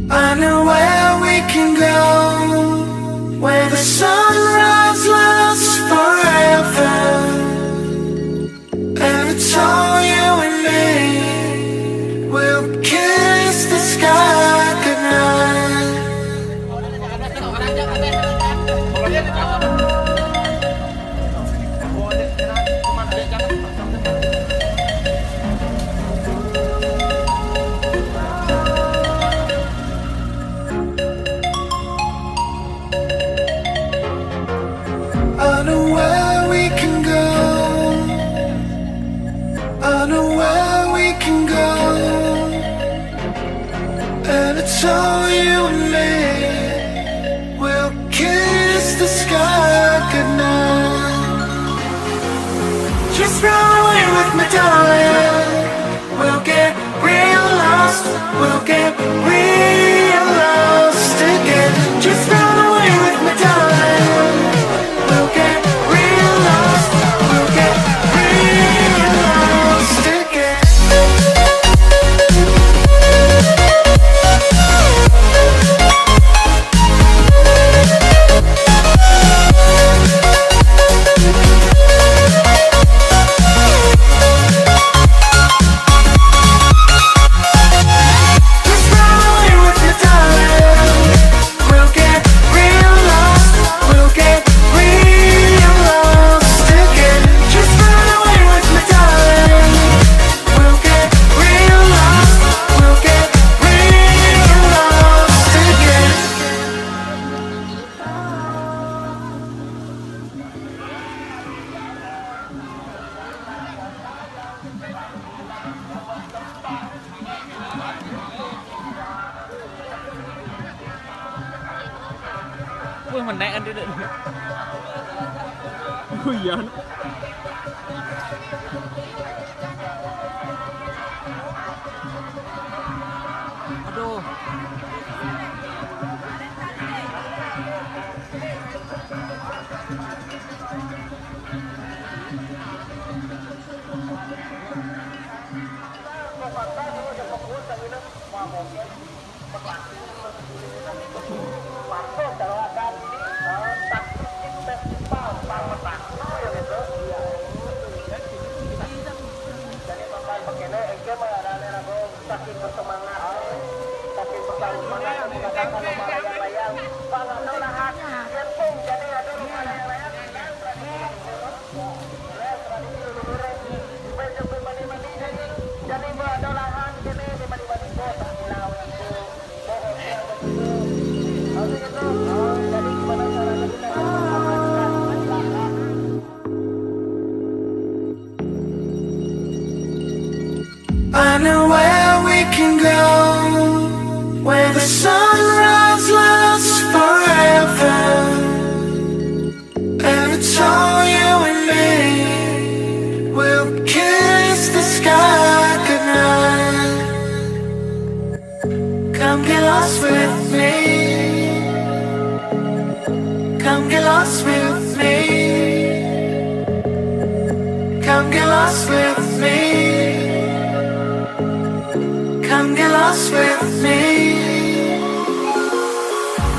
I know where we can go, where the sunrise lasts forever, and it's all you and me. We'll kiss the sky goodnight. I know where we can go, I know where we can go, and it's all you and me. We'll kiss the sky goodnight. Just run away with me, darling. We'll get real lost, we'll get real lost again. Just run away with me, darling. We'll get real lost, we'll get real lost again. Just run away with me, darling. We'll get real lost, we'll get real lost again. Just run away with me, darling. We'll get real lost, we'll get real lost again. Wih, menek kan tidak. Oh iya. Aduh. I know where we can go, where the sunrise lasts forever, and it's all you and me. We'll kiss the sky goodnight. Come get lost with me. Come get lost with me. Come get lost with me. Come get lost with me.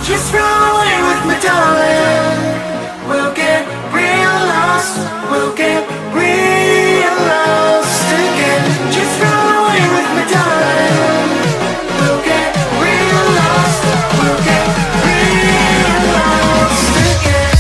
Just run away with me, darling. We'll get real lost, we'll get real lost again. Just run away with me, darling. We'll get real lost, we'll get real lost again.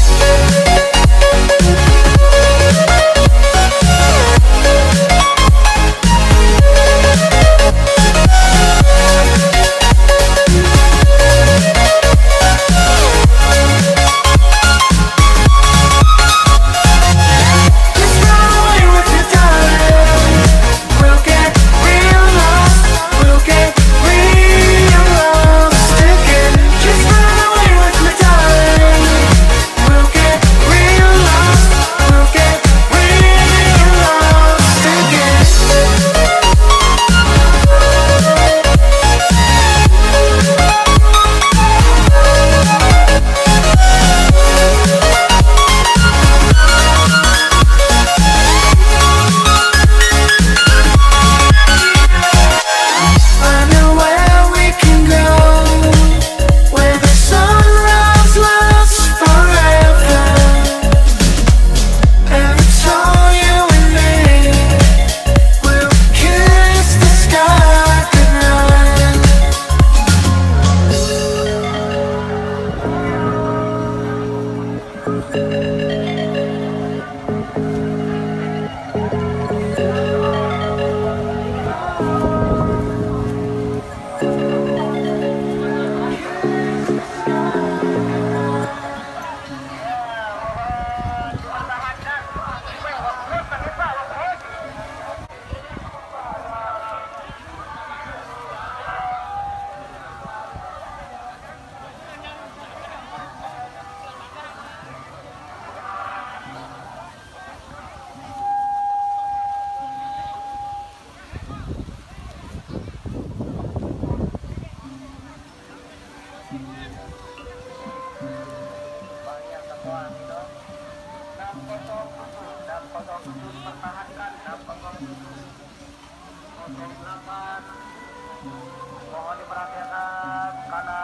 Mohon diperhatikan karena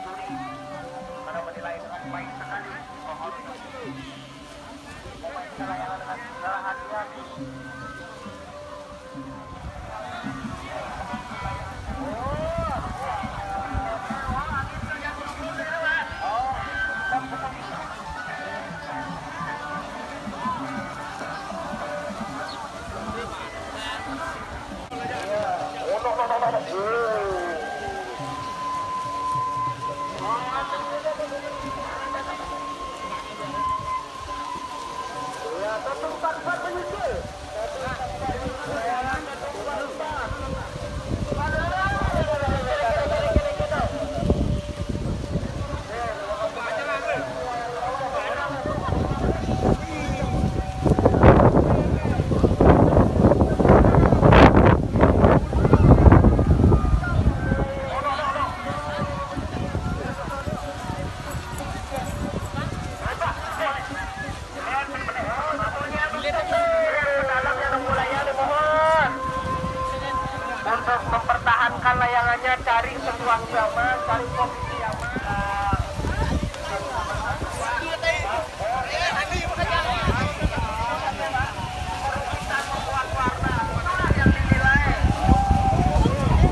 juri karena menilai dengan baik sekali. Mohon memainkan layangan dengan segala hati-hati. Untuk mempertahankan layangannya, cari sebuah zaman, cari posisi yang